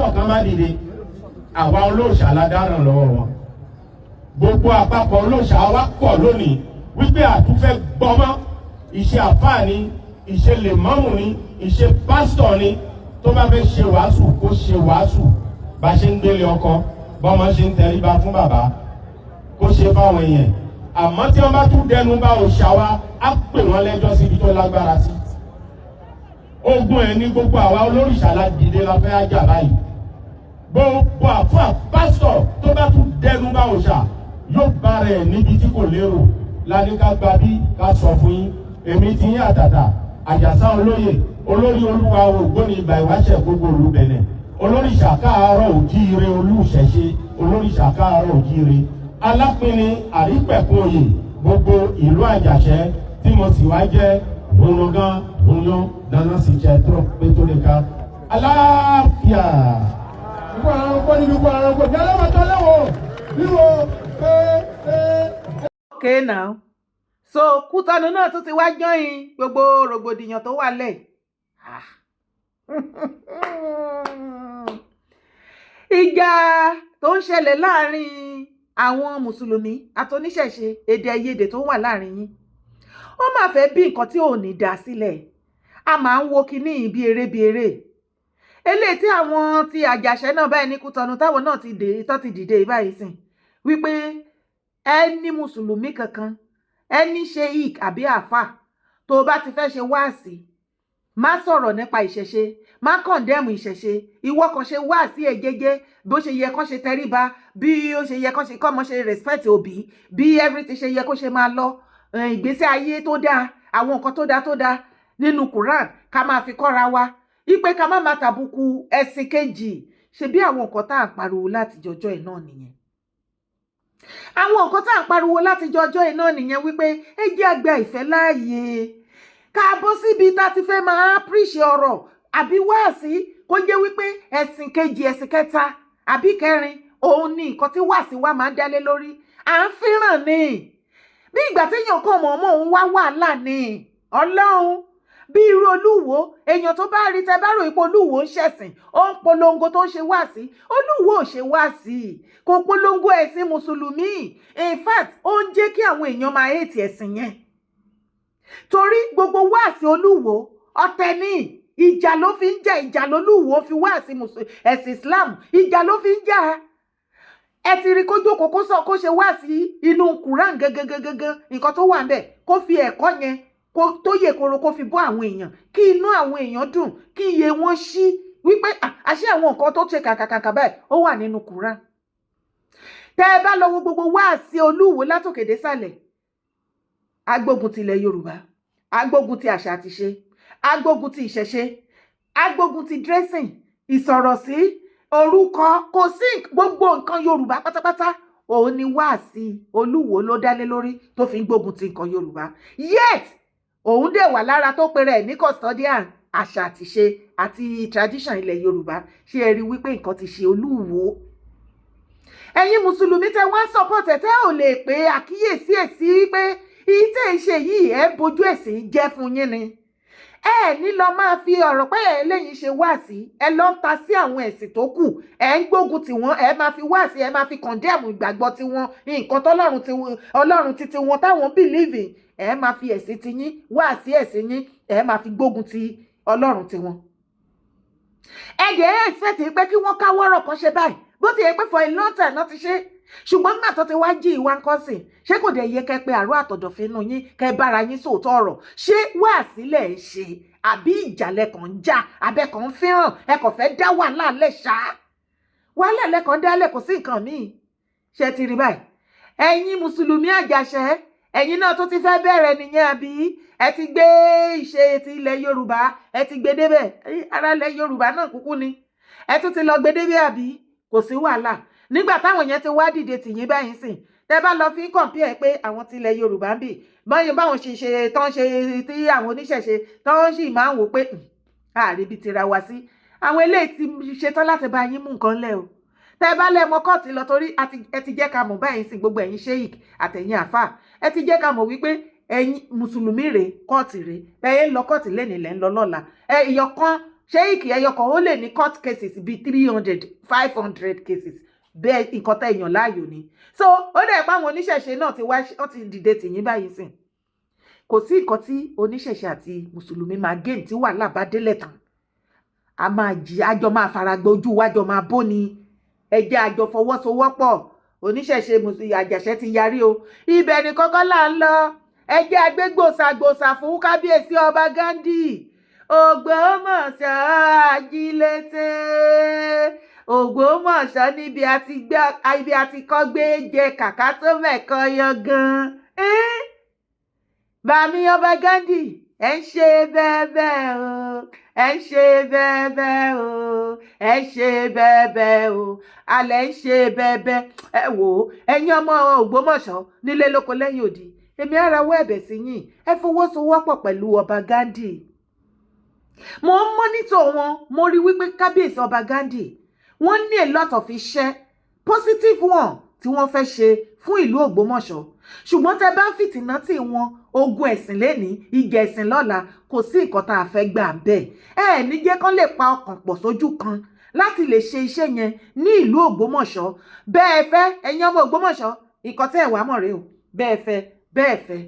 ọ̀kan má dìde àwa olóòṣà aládàrán lọ́wọ́ wọn gbogbo àpapọ̀ olóòṣà wa pọ̀ lónìí wípé àtúfẹ́ gbọ́mọ́ ìṣe àfáà ni ìṣe lèmọ́mù ni ìṣe pásítọ̀ ni tó bá fẹ́ ṣe wàásù kó ṣe wàásù bá ṣe ń gbélé ọkọ bọ́mọ ṣe ń tẹríba fún bàbá kó ṣe fáwọn èèyàn àmọ́ tí wọ́n bá tún dẹnu bá òòṣà wa á pè wọ́n lẹ́jọ́ síbi tó lágbára sí. ogun ẹ̀ ní gbogbo àwa olórìṣà la dìde la fẹ́ ájà báyìí gbogbo àfáà pásítọ̀ tó bá tún dẹnu bá òòṣà yóò bá rẹ̀ níbi tí kò lérò lání ká gba bí ká sọ fún yín èmi ti yín àtàtà àjàsá olóyè olórí olúwa ògbóni ìgbà ìwáṣẹ̀ gbogbo òlu bẹ̀nẹ̀ olórìṣà káàárọ̀ òjíire olúṣẹ̀ṣe olórìṣà káàárọ̀ òjíire alápinni àrípẹ̀kun oyè gbogbo ìlú àjàṣẹ́ tí mo sì wá jẹ́ ònàgán òyàn dáná sì jẹ́ tó pé tó lè ka aláàfíà. gbogbo àwọn ọkọ ní gbogbo àwọn ọkọ ní alábàtà lẹ́wọ̀ wíwo okay now so Kútọ̀nù náà tún ti wá jọyìn gbogbo rògbòdìyàn tó wà lẹ̀ ìjà tó ń ṣẹlẹ̀ láàrin àwọn mùsùlùmí àtòníṣẹ̀ṣe èdè àìyedè tó wà láàrin yín ó máa fẹ́ bí nǹkan tí ò ní dá sílẹ̀ a máa ń wo kinní bí eré eléyìí tí àwọn ti àjàṣẹ́ náà báyìí ní Kútọ̀nù táwọn náà ti dìde báyìí sìn wípé ẹni mùsùlùmí kankan ẹni sheik àbí àfà tó bá ti fẹ́ ṣe wáàsí má sọ̀rọ̀ nípa ìṣẹ̀ṣe má kọ̀ndẹ́mù ìṣẹ̀ṣe ìwọ kan ṣe wáàsí ẹ̀ jẹ́jẹ́ bó ṣe yẹ kó ṣe tẹríba bí ó ṣe yẹ kó ṣe kọ́mọ ṣe respect òbí bí everything ṣe yẹ kó ṣe máa lọ ìgbésí ayé tó dáa àwọn nǹkan tó dáa nínú Quran ká máa fi kọ́ra wa ipe ká má máa tàbùkù ẹ̀sìn kejì ṣe bí àwọn nǹkan tá à ń pariwo láti jọjọ́ ẹ̀ náà nìyẹn àwọn nǹkan tá à ń pariwo láti jọjọ́ ẹ̀ náà nìyẹn wípé ẹ jẹ́ àgbà ìfẹ́ láàyè ká bọ́ síbi tá a ti fẹ́ máa píríṣì ọ̀rọ̀ àbí wáàsí kó jẹ́ wípé ẹ̀sìn kejì ẹ̀sìn kẹta àbí kẹrin òun ni nǹkan tí wáàsí wa máa ń dálé lórí à ń fẹ́ràn ni bí ìgbà téèyàn kàn mọ̀ọ́mọ̀ òun wá wàhálà ni ọlọ́run bí irú Olúwo èèyàn tó bá rí tẹ bá rò ipò Olúwo ń ṣẹ̀sìn ó ń polongo tó ń ṣe wáàsí Olúwo ò ṣe wáàsí kò polongo ẹ̀sìn mùsùlùmí in fact ó ń jẹ́ kí àwọn èèyàn máa hate ẹ̀sìn yẹn torí gbogbo wáàsí Olúwo ọ̀tẹ̀ ni ìjà ló fi ń jà ìjà lolúwo fi wáàsí ẹ̀sìn Islam ìjà ló fi ń jà ẹ ti rí kó jókòó kó sọ kó ṣe wáàsí inú Quran gangan nǹkan tó wà ń bẹ̀ kó fi ẹ̀kọ́ yẹn kó tó yẹ kóró kó fi bọ́ àwọn èèyàn kí inú àwọn èèyàn dùn kí iye wọn ṣí wípé àṣé àwọn nǹkan tó ṣe kàkàkàkà báyìí ó wà nínú Quran tẹ́ ẹ bá lọ wo gbogbo wáàsí Olúwo látòkè désàlẹ̀ agbógun ti ilẹ̀ Yorùbá agbógun ti àṣà àti ṣe agbógun ti ìṣẹ̀ṣe agbógun ti dressing ìsọ̀rọ̀sí orúkọ kò sí gbogbo nǹkan Yorùbá pátápátá òun ni wáàsí Olúwo ló dálé lórí tó fi ń gbógun ti nǹkan Yorùbá yet òun dẹ̀ wà lára tó pèrè ẹ̀ ní custodian àṣà àti ṣe àti tradition ilẹ̀ Yorùbá ṣé ẹ rí wípé nǹkan ti ṣe Olúwo ẹ̀yin mùsùlùmí tẹ́ wá support ẹ̀ tẹ́ ò lè pé àkíyèsí ẹ̀ sí pé ìtẹ̀ ìṣe yìí ẹ̀ bójú ẹ̀sìn jẹ́ fún yín ni ẹ ní lọ máa fi ọ̀rọ̀ pé eléyìí ṣe wáàsí ẹ lọ ń ta sí àwọn ẹ̀sìn tó kù ẹ ń gbógun tiwọn ẹ máa fi wáàsí ẹ máa fi kọ̀ndẹ́mù ìgbàgbọ́ tiwọn nǹkan tọ́lọ́run ti tiwọn táwọn believe ẹ máa fi ẹ̀sìn ti yín wáàsí ẹ̀sìn yín ẹ máa fi gbógun ti Ọlọ́run tiwọn. ẹ dẹ̀ ẹ́ expect pé kí wọ́n káwọ́rọ̀ kan ṣe báyìí bó ti yẹ pé for a long time náà ti ṣe ṣùgbọ́n nígbà tó ti wá jí ìwà ńkọ́ sí ṣé kò dẹ̀ yẹ kẹ́ pé àrò àtọ̀dọ̀fínú yín kẹ́ bára yín sòótọ́ ọ̀rọ̀ ṣé wáàsí lẹ̀ ń ṣe àbí ìjàlẹ̀ kan ń jà abẹ́ kan ń fẹ́ràn ẹ kò fẹ́ dá wàhálà lẹ̀ ṣá wàhálà lẹ́kàn dálẹ̀ kò sí nǹkan míì ṣe ti rí báyìí ẹ̀yin mùsùlùmí àjàṣẹ́ ẹ̀yin náà tó ti fẹ́ bẹ̀rẹ̀ nìyẹn àbí ẹ ti gbé ìṣe ti ilẹ̀ Yorùbá ẹ ti gbé débẹ̀ ara ilẹ̀ Yorùbá náà kúkú ni ẹ tún ti lọ gbé débẹ̀ àbí kò sí wàhálà nígbà táwọn yẹn ti wá dìde tìyín báyìí sìn tẹ bá lọ fi ń compare pé àwọn ti ilẹ̀ Yorùbá ń bì báwọn ṣe ṣe tán ṣe tí àwọn oníṣẹ̀ṣe tán sì máa ń wò pé ààrẹ ibi tira wá sí àwọn eléyìí ti ṣetán láti bá yín mú nǹkan lẹ̀ o tẹ bá lẹ́mọ kọ́ọ̀tì lọ torí ẹ ti jẹ́ ká mọ̀ báyìí sìn gbogbo ẹ̀yin sheik àtẹ̀yin àfà ẹ ti jẹ́ ká mọ̀ wípé ẹ̀yin mùsùlùmí rèé kọ́ọ̀tì rèé ẹ̀yin lọ kọ́ọ̀tì lẹ́nìí lẹ́ ń lọ lọ́la ìyọ̀kan ṣéìkì ẹyọkan ó lè ní court cases bíi 300 500 cases bẹ́ẹ̀ nǹkan tẹ́ èèyàn láàyò ni. So ó dẹ̀ pé àwọn oníṣẹ̀ṣe náà wọ́n ti dìde tìyín báyìí sìn. Kò sí nǹkan tí oníṣẹ̀ṣe àti mùsùlùmí máa gé tí wàhálà bá délẹ̀ tán. Àjọ máa faragbá ojú wájọ máa bó ni. Ẹ jẹ́ àjọ fọwọ́sowọ́pọ̀. Oníṣẹ̀ṣe àjàṣẹ́ ti yarí o. Ibẹ̀ ni kọ́kọ́ là ń lọ. Ẹ jẹ́ agbégbòsàgbòsà fún kábíyèsí ọba Ghandi. Ògbómọ̀ṣọ́ ajílété. Ògbómọ̀ṣọ́ níbi àti kọ́ gbé jẹ kàkà tó mẹ́kọ yangan. Bàmí ọba Ghandi, ẹ ń ṣe bẹ́ẹ̀bẹ́ o, ẹ ń ṣe bẹ́ẹ̀bẹ́ o, ẹ ń ṣe bẹ́ẹ̀bẹ́ o, alẹ́ ń ṣe bẹ́ẹ̀bẹ́. Ẹ wò ó, ẹ̀yin ọmọ Ògbómọ̀ṣọ́ nílé lóko lẹ́yìn odi, èmi á rawọ́ ẹ̀bẹ̀ sí yín, ẹ fọwọ́sowọ́pọ̀ pẹ̀lú ọba Ghandi. Mo ń mọ́nítọ̀ wọn, mo rí wípé kábíyèsí ọba Ghandi wọ́n ní a lot of iṣẹ́ positive one tí wọ́n fẹ́ ṣe fún ìlú Ògbómọ̀ṣọ́. Ṣùgbọ́n tẹ́ bá fìtínà tí wọn ogun ẹ̀sìn lénìí ìjà ẹ̀sìn lọ́la, kò sí nǹkan tá a fẹ́ gbà bẹ́ẹ̀. Ní jẹ́ kán lè pa ọkàn pọ̀ sójú kan láti lè ṣe iṣẹ́ yẹn ní ìlú Ògbómọ̀ṣọ́. Bẹ́ẹ̀ fẹ́ ẹ̀yin ọmọ Ògbómọ̀ṣọ́, nǹkan tẹ́ ẹ̀ wá mọ̀ rèé o. Bẹ́ẹ̀ fẹ́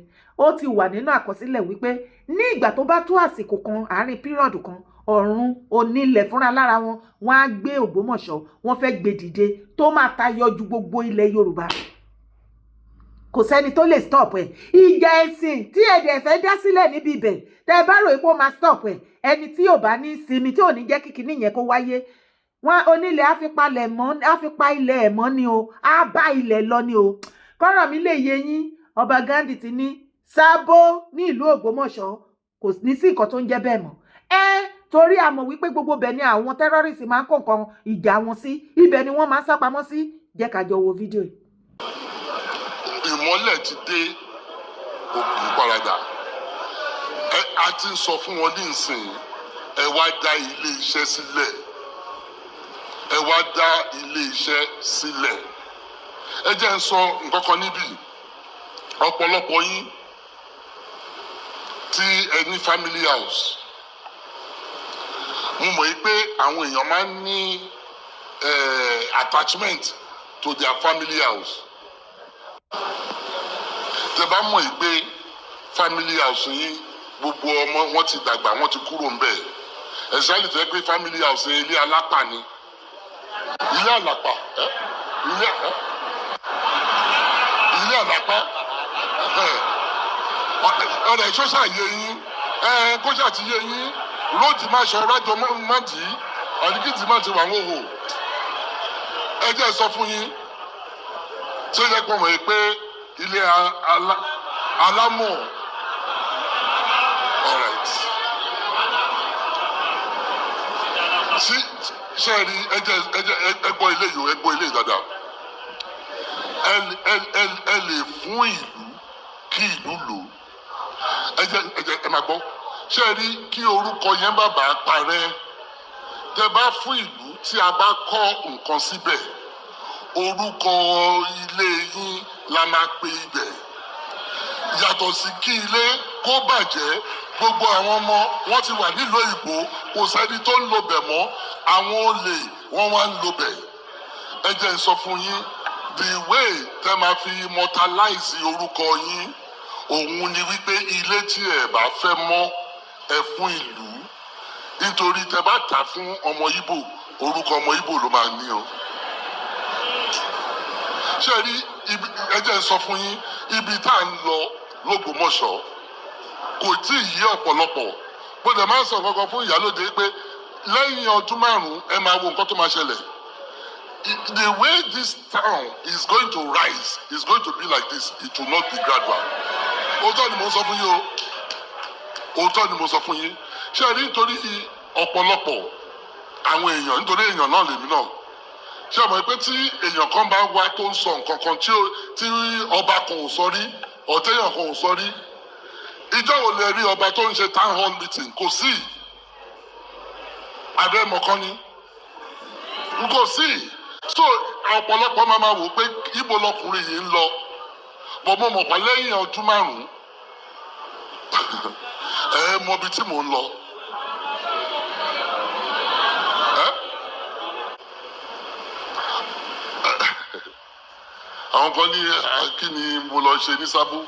ó ti wà nínú àkọsílẹ̀ wípé ní ìgbà tó bá tó àsìkò kan àárín pírọ̀dù kan, ọ̀run onílẹ̀ fúnra lára wọn wọ́n á gbé Ògbómọ̀ṣọ́, wọ́n fẹ́ gbé dìde tó máa tayọ ju gbogbo ilẹ̀ Yorùbá. Kò sẹ́ni tó lè stop ẹ̀. Ìjà ẹ̀sìn tí ẹ̀dẹ̀ fẹ́ dá sílẹ̀ níbi ibẹ̀ tẹ́ bá rò pé ó máa stop ẹ̀, ẹni tí ò bá ní sinmi tí ò ní jẹ́ kíkiní yẹn kó wáyé, wọn onílẹ̀ á fi pa ilẹ̀ ẹ̀ mọ́ ni o, á bá ilẹ̀ lọ ni o. Kọ́rọ̀ mi lè yé yín, ọba Ghandi ti ní sábó ní ìlú Ògbómọ̀ṣọ́ kò ní sí nǹkan tó ń jẹ́ bẹ́ẹ̀ mọ́. Torí a mọ̀ wípé gbogbo bẹ̀ ni àwọn tẹ́rọ́rìsì máa ń kó nǹkan ìjà wọn sí, ibẹ̀ ni wọ́n máa ń sápamọ́ sí. Jẹ́ ká jọ wo fídíò yìí. Ìmọ́lẹ̀ ti dé Ògùn Paradà. A ti ń sọ fún wọn ní ìsìn, ẹ wá dá ilé iṣẹ́ sílẹ̀. Ẹ wá dá ilé iṣẹ́ sílẹ̀. Ẹ jẹ́ ń sọ nǹkan kan níbí. Ọ̀pọ̀lọpọ̀ yín tí ẹ ní family house, mo mọ̀ pé àwọn èèyàn máa ń ní attachment to their family house. Tẹ́ bá mọ̀ pé family house yín gbogbo ọmọ wọn ti dàgbà, wọn ti kúrò ń bẹ̀. Exactly tó yẹ pé family house yẹn ilé alápà ni. Ilé àlàpà ilé àlàpà ọ̀rẹ́ ìṣọ́ṣà yẹ yín kó ṣàtìyẹ yín lóòtì máa ṣọ ọ̀rájọ mọ́tì ọ̀dìkìtì máa ti wà wọ́n hò. Ẹ jẹ́ sọ fún yín tí ó yẹ kó mọ̀ pé ilé alámọ̀ alright sí ṣẹ́ẹ̀rí ẹgbọ́ ilé yìí ẹgbọ́ ilé dáadáa. Ẹ lè fún ìlú kí ìlú lò. Ẹ máa gbọ́ ṣẹ́ẹ̀rí kí orúkọ yẹn bá bàa parẹ́. Tẹ́ bá fún ìlú tí a bá kọ́ nǹkan síbẹ̀, orúkọ ilé yín la máa pe ibẹ̀. Yàtọ̀ sí kí ilé kó bàjẹ́, gbogbo àwọn ọmọ wọn ti wà nílùú òyìnbó, kò sẹ́ni tó ń lo bẹ̀ mọ́, àwọn olè wọ́n wá ń lo bẹ̀. Ẹ jẹ́ n sọ fún yín, the way tẹ́ máa fi immortalize orúkọ yín, òun ni wípé ilé tí ẹ bá fẹ́ mọ́ ẹ fún ìlú. Nítorí tẹ́ bá tà fún ọmọ Ìgbò, orúkọ ọmọ Ìgbò ló máa ní o. Ṣé rí ẹ jẹ́ n sọ fún yín, ibi tá à ń lọ l'Ógbómọ̀ṣọ́ kò tí ì yé ọ̀pọ̀lọpọ̀. Bó dẹ̀ máa ń sọ kankan fún Ìyálóde pé lẹ́yìn ọdún márùn-ún ẹ máa wo nǹkan tó máa ṣẹlẹ̀. The way this town is going to rise is going to be like this. It will not be gradual. Òótọ́ ni mo sọ fún yín o. Òótọ́ ni mo sọ fún yín. Ṣé rí nítorí ọ̀pọ̀lọpọ̀ àwọn èèyàn, nítorí èèyàn náà lèmi náà. Ṣé o mọ̀ pé tí èèyàn kan bá wá tó ń sọ nǹkan kan tí ọba kan ò sọ rí, ọ̀tẹ́yàn kan ò sọ rí, ìjọ́ wo lè rí ọba tó ń ṣe town hall meeting? Kò sí. Abẹ́mọ̀kan ni. Kò sí. So ọ̀pọ̀lọpọ̀ máa wò pé ibo lọkùnrin yìí ń lọ. Bọ̀ mo mọ̀ pé lẹ́yìn ọdún márùn-ún ẹ mọ ibi tí mò ń lọ. àwọn kan ní kí ni mo lọ ṣe ní Sábó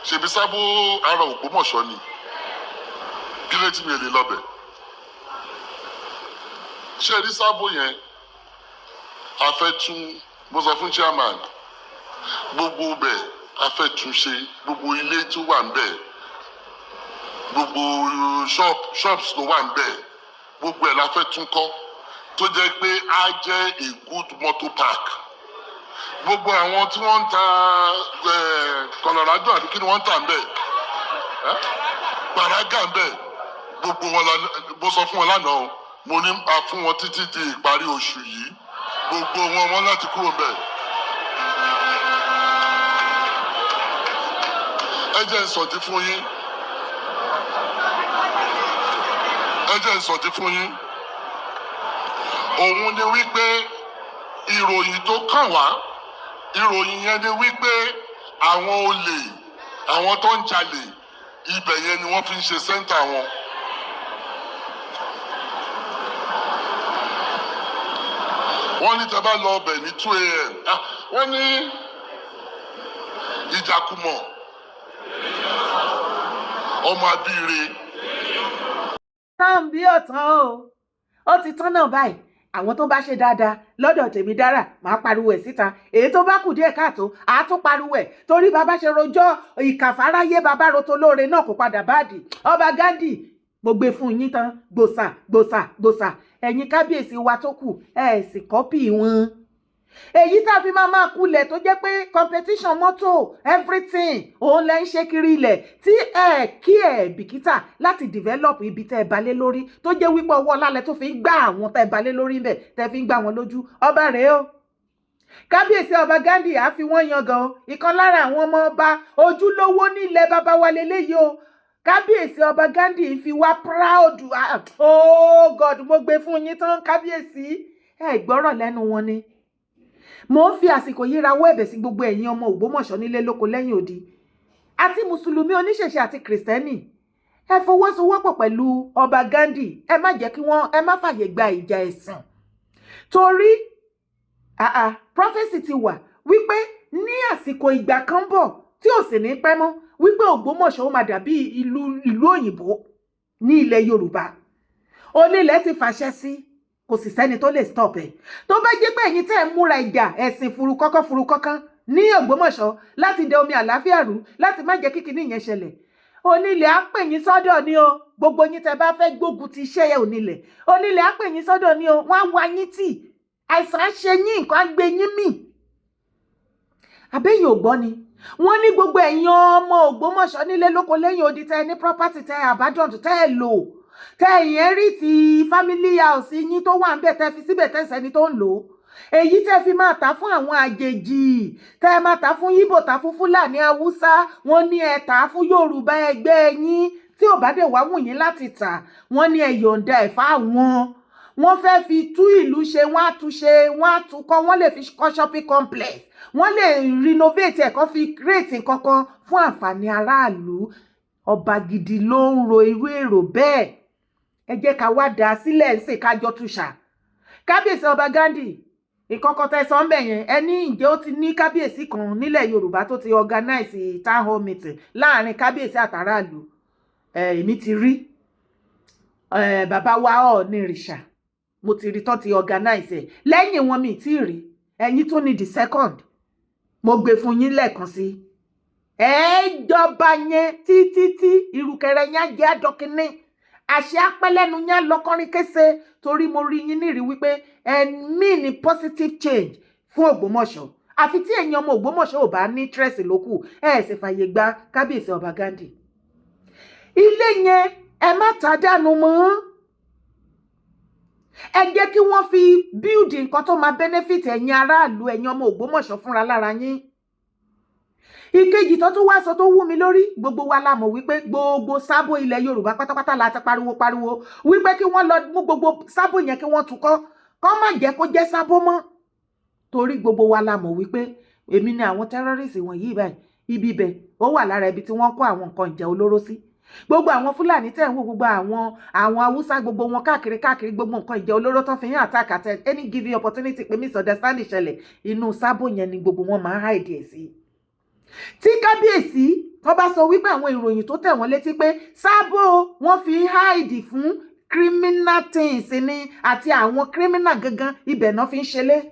ṣebí Sábó ara Ògbómọ̀ṣọ́ ni kí ló tí mi lè lọ bẹ̀ ṣe rí Sábó yẹn a fẹ́ tún mo sọ fún chairman gbogbo bẹ̀ a fẹ́ tún ṣe gbogbo ilé tó wà ń bẹ̀ gbogbo shops tó wà ń bẹ̀ gbogbo ẹ̀ la fẹ́ tún kọ́ tó jẹ́ pé á jẹ́ a good motor park gbogbo àwọn tí wọ́n ń ta Colorado àbí kí ni wọ́n ń tà ń bẹ̀ Paraga ń bẹ̀ gbogbo wọn mo sọ fún wọn lánàá mo ní a fún wọn títí di ìparí oṣù yìí gbogbo wọn láti kúrò ń bẹ̀. ẹ jẹ́ n sọ̀tí fún yín òun ni wípé ìròyìn tó kàn wá ìròyìn yẹn ni wípé àwọn olè àwọn tó ń jalè ibẹ̀ yẹn ni wọ́n fi ń ṣe sẹ́ńtà wọn. wọ́n ní tẹ́ bá lọ ọbẹ̀ ní 2 a.m. wọ́n ní ìjàkùmọ̀ ọmọ abíire. tán bí ọ̀tán ó ti tán náà báyìí àwọn tó bá ṣe dáadáa lọ́dọ̀ tèmi dára máa pariwo ẹ̀ síta èyí tó bá kù díẹ̀ káàtó àá tún pariwo ẹ̀ torí bàbá ṣe rojọ́ ìkàfáráyé bàbá roto lóore náà kò padà báàdì ọba Ghandi mo gbé fún yín tán gbòsà ẹ̀yin kábíyèsí wa tó kù ẹ̀ sì kọ́pì wọn. èyí tá a fi máa kulẹ̀ tó jẹ́ pé competition mọ́tò everything òun lẹ́ ń ṣe kiri ilẹ̀ tí kí bìkítà láti develop ibi tẹ́ ẹ balẹ̀ lórí tó jẹ́ wípé ọwọ́ ọlálẹ̀ tó fi ń gbá àwọn tẹ́ ẹ balẹ̀ lórí ń bẹ̀ tẹ́ fi ń gbá wọn lójú ọba rèé o. kábíyèsí ọba Ghandi á fi wọ́n yan gan ìkan lára àwọn ọmọ ọba ojúlówó nílẹ̀ bàbá wa lélẹ́yìí o. kábíyèsí ọba Ghandi fi wá proud oh God mo gbé fún yín tán kábíyèsí gbọ́rọ̀ lẹ́nu wọn ni. mo ń fi àsìkò yìí rawọ́ ẹ̀bẹ̀ sí gbogbo ẹ̀yin ọmọ Ògbómọ̀ṣọ́ nílé lóko lẹ́yìn odi àti mùsùlùmí oníṣẹ̀ṣe àti kìrìsìtẹ́nì ẹ fọwọ́sowọ́pọ̀ pẹ̀lú ọba Ghandi ẹ má jẹ́ kí ẹ má fàyè gba ìjà ẹ̀sìn torí prophecy ti wà wípé ní àsìkò ìgbà kan bọ̀ tí ò sì ní pẹ́ mọ́ wípé Ògbómọ̀ṣọ́ ó máa dàbí ìlú òyìnbó ní ilẹ̀ Yorùbá onílẹ̀ ti fàṣẹ sí kò sì sẹ́ni tó lè stop ẹ̀ tó bá jẹ́ pé ẹ̀yin tẹ́ ẹ̀ múra ìjà ẹ̀sìn furukọ́kọ́ ní Ògbómọ̀ṣọ́ láti dẹ omi àlàáfíà rú láti má jẹ́ kíkiní yẹn ṣẹlẹ̀ onílẹ̀ á pè yín sọ́dọ̀ ni o gbogbo yín tẹ́ bá fẹ́ gbógun ti iṣẹ́ onílẹ̀ á pè yín sọ́dọ̀ ni o wọ́n á wá yín tì àìsàn ṣe yín nǹkan á gbé yín mì àbẹ́yìn ò gbọ́ ni wọ́n ní gbogbo ẹ̀yin ọmọ Ògbómọ̀ṣọ́ nílé lóko lẹ́yìn odi tẹ́ ní property tẹ́ abandoned tẹ́ lò tẹ́ ìyẹn rí ti family house yín tó wà ń bẹ̀ tẹ́ fi síbẹ̀ tẹ́ sẹ́ni tó ń lò ó èyí tẹ́ fi máa tà fún àwọn àjèjì tẹ́ máa tà fún Yíbò tà fún Fúlàní Haúsá wọ́n ní ẹ tà fún Yorùbá ẹgbẹ́ yín tí ò bá dé wá wù yín láti tà wọ́n ní ẹ yọ̀ǹda ẹ̀ fáwọn wọ́n fẹ́ fi tú ìlú ṣe wọ́n á tún ṣe wọ́n á tún kọ́ wọ́n lè fi kọ́ shopping complex wọ́n lè renovate ẹ̀kọ́ fi create nǹkankan fún àǹfààní aráàlú ọba gidi ló ń ro irú èrò bẹ́ẹ̀ ẹ jẹ́ ká wá dá sílẹ̀ ṣe kájọ túṣà kábíyèsí ọba Ghandi ìkọ̀kọ̀ tẹ́ sọ ń bẹ̀ yẹn ẹni ǹjẹ́ ó ti ní kábíyèsí kan nílẹ̀ Yorùbá tó ti organize town hall meeting láàrin kábíyèsí àtàràlù èmi ti rí bàbá wa Ọ̀ọ̀nìrìṣà mo ti rí tán ti organize ẹ̀ lẹ́yìn wọn mi tí rí ẹ̀yin tó ní the second mo gbé fún yín lẹ́ẹ̀kan sí jọba yẹn títí ìrùkẹ̀rẹ̀ yẹn jẹ́ àdọ́kínní àṣẹ apẹ́lẹ́nu yẹn lọ́kọ́rin kése torí mo rí yín nírìí wípé ẹ̀mí ni positive change fún Ògbómọ̀ṣọ́ àfi tí ẹ̀yin ọmọ Ògbómọ̀ṣọ́ ò bá ní stress lókù sì fàyè gba kábíyèsí ọba Ghandi ilé yẹn ẹ má tà dànù mọ́ ẹ jẹ́ kí wọ́n fi build nǹkan tó máa benefit ẹ̀yin aráàlú ẹ̀yin ọmọ Ògbómọ̀ṣọ́ fúnra lára yín ìkejì tó tún wá sọ tó wú mi lórí gbogbo wa la mọ̀ wípé gbogbo sábò ilẹ̀ Yorùbá pátápátá la ti pariwo wípé kí wọ́n lọ mú gbogbo sábò yẹn kí wọ́n tún kọ́ má jẹ́ kó jẹ́ sábò mọ́ torí gbogbo wa la mọ̀ wípé èmi ni àwọn terrorist wọ̀nyí báyìí ibi ibẹ̀ ó wà lára ibi tí wọ́n kó àwọn nǹkan ìjà olóró sí gbogbo àwọn Fúlàní tẹ̀ ń wò, gbogbo àwọn Haúsá, gbogbo wọn káàkiri gbogbo nǹkan ìjà olóró tán fi yín attack at any given opportunity pé misunderstanding ṣẹlẹ̀, inú Sábò yẹn ni gbogbo wọn máa ń hide ẹ̀ sí. Tí kábíyèsí tó bá sọ wípé àwọn ìròyìn tó tẹ̀ wọ́n létí pé Sábò wọ́n fi hide fún criminal things ni àti àwọn criminal gangan ibẹ̀ náà fi ń ṣẹlẹ̀,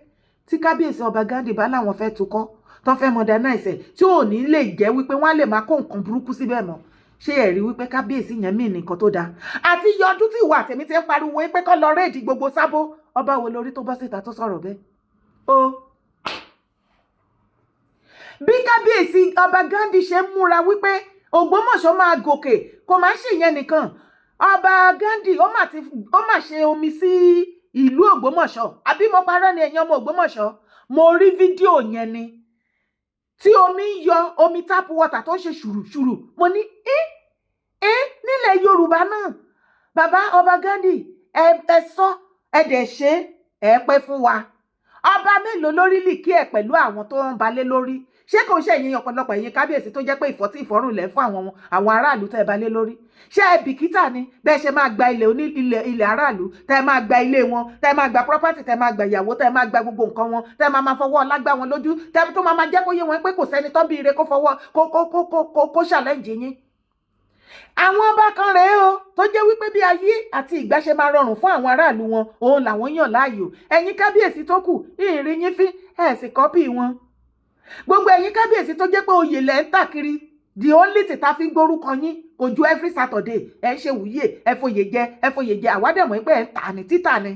tí kábíyèsí ọba Ghandi bá láwọn fẹ́ tukọ́ tó fẹ́ modernize tí ò ní lè jẹ́ wípé wọ́n á lè máa kó nǹkan burúkú síbẹ̀ mọ́, ṣé ẹ rí wípé kábíyèsí yẹn mí nìkan tó dáa? Àti iye ọdún tí ìwà àtẹ̀mí ti ń pariwo pé kọ́ lọ réèdì gbogbo Sábò, ọba wo lórí tó bọ́ síta tó sọ̀rọ̀ bẹ́ẹ̀? Bí kábíyèsí ọba Ghandi ṣe ń múra wípé Ògbómọ̀ṣọ́ máa gòkè, kò máa ṣe ìyẹn nìkan. Ọba Ghandi ó mà ṣe omi sí ìlú Ògbómọ̀ṣọ́, àbí mo parọ́ ni ẹ̀yin ọmọ Ògbómọ̀ṣọ́? Mo rí fídíò yẹn ni tí omi ń yọ, omi tap water tó ń ṣe ṣùrùṣùrù. Mo ní nílẹ̀ Yorùbá náà, bàbá ọba Ghandi ẹ sọ ẹ dẹ̀ ṣe ẹ pẹ́ fún wa. Ọba mélòó lórí lì kí ẹ pẹ̀lú àwọn tó ń balẹ̀ lórí? Ṣé kò ṣe ẹ̀yin ọ̀pọ̀lọpọ̀ ẹ̀yin kábíyèsí tó jẹ́ pé ìfọ́tí ìfọ́rùn lẹ̀ fún àwọn aráàlú tẹ́ ẹ balẹ̀ lórí? Ṣé ẹ bìkítà ni bẹ́ẹ̀ ṣe máa gba ilẹ̀ aráàlú, tẹ́ ẹ máa gba ilé wọn, tẹ́ ẹ máa gba property, tẹ́ ẹ máa gba ìyàwó, tẹ́ ẹ máa gba gbogbo nǹkan wọn, tẹ́ ẹ máa fọwọ́ ọlá gbá wọn lójú, tẹ́ ẹ tó máa jẹ́ kó yé wọn pé kò sẹ́ni tó bí ire kó fọwọ́ kó challenge yín? Àwọn ọba kan rèé o tó jẹ́ wípé bí ayé àti ìgbà ṣe máa rọrùn fún àwọn aráàlú wọn, òun làwọn yàn láàyò. Ẹ̀yin kábíyèsí tó kù ìrìn yín fín ẹ̀ sì kọ́pì wọn. Gbogbo ẹ̀yin kábíyèsí tó jẹ́ pé oyè lẹ̀ ń tà kiri, the only thing tá fi ń gbórúkọ yín kò ju every Saturday ẹ ṣe wúyè, ẹ foyè jẹ àwádẹ́mọ̀ pé ẹ ń tà ní títà ni.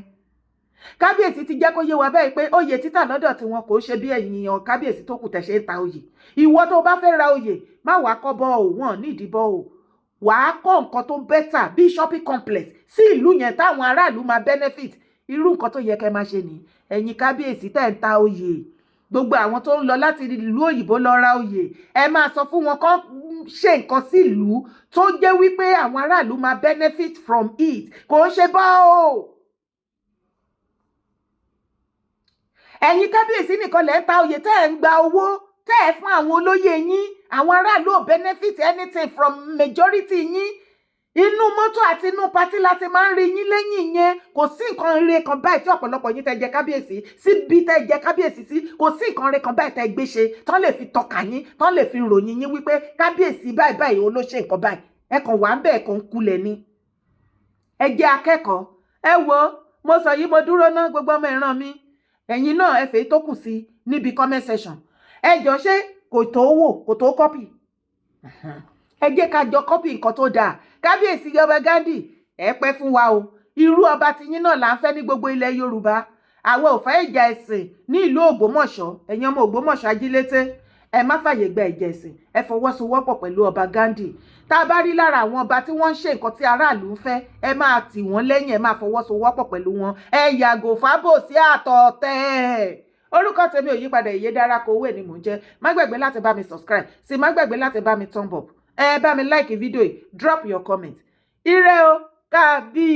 Kábíyèsí ti jẹ́ kó yé wa bẹ́ẹ̀ pé oyè títà lọ́dọ̀ tí wọn kò ṣe bí ẹ̀yin kábíyèsí tó kù tẹ̀ ṣe ń ta oyè. Ìwọ tó bá fẹ́ ra oyè má wàá kọ́ bọ́ ò wọ́n nídìí bọ́ ò, wàá kọ́ nǹkan tó bẹ́tà bí shopping complex sí ìlú yẹn táwọn aráàlú máa benefit. Irú nǹkan tó yẹ kẹ́ máa ṣe ní ẹ̀yin kábíyèsí tẹ̀ ń ta oyè. Gbogbo àwọn tó ń lọ láti ìlú òyìnbó lọ ra oyè, ẹ máa sọ fún wọn kó ṣe nǹkan sí ìlú tó jẹ́ wípé àwọn aráàlú máa benefit from it, kò ń ṣe bọ́ o. Ẹ̀yin kábíyèsí nìkan lẹ́ ń ta oyè tẹ́ ẹ̀ ń gba owó tẹ́ ẹ̀ fún àwọn olóyè yín, àwọn aráàlú ò benefit anything from majority yín. Inú mọ́tò àti inú patí láti máa ń rí yín lẹ́yìn yẹn. Kò sí nǹkan ire kan báyìí tí ọ̀pọ̀lọpọ̀ yín tẹ́ jẹ kábíyèsí síbi tẹ́ jẹ kábíyèsí sí, kò sí nǹkan ire kan báyìí tẹ́ gbé ṣe tán lè fi tọ́ka yín, tán lè fi ròyìn yín wípé kábíyèsí báyìí ó ló ṣe nǹkan báyìí. Ẹ kàn wá ń bẹ̀ kàn kulẹ̀ ni. Ẹ jẹ́ akẹ́kọ̀ọ́. Ẹ wo, mo sọ yìí mo dúró ná gbogbo ọmọ ìran mi. Ẹ̀yin náà ẹ fèé tó kù sí níbi comment section. Ẹ jọ ṣé kò tó wò, kò tó copy? Ẹ jẹ́ ká jọ copy nǹkan tó dáa. Kábíyèsí ọba Ghandi ẹ pẹ́ fún wa o. Irú ọba tiyín náà là ń fẹ́ ní gbogbo ilẹ̀ Yorùbá. Àwọn ò fẹ́ ìjà ẹ̀sìn ní ìlú Ògbómọ̀ṣọ́. Ẹ̀yin ọmọ Ògbómọ̀ṣọ́ ajílété, ẹ má fàyè gba ìjà ẹ̀sìn, ẹ fọwọ́sowọ́pọ̀ pẹ̀lú ọba Ghandi. Tá a bá rí lára àwọn ọba tí wọ́n ń ṣe nǹkan tí aráàlú ń fẹ́, ẹ máa tì wọ́n lẹ́yìn, ẹ máa fọwọ́sowọ́pọ̀ pẹ̀lú wọn. Ẹ yàgò fábòsí àtọ̀tẹ̀. Orúkọ tèmi ò yípadà, Ìyèdára Kowé ni mò ń jẹ́. Má gbàgbé láti bá mi subscribe, sì má gbàgbé láti bá mi thumb up. Ẹ bá mi like fídíò yìí, drop your comment. Ire o, kábí.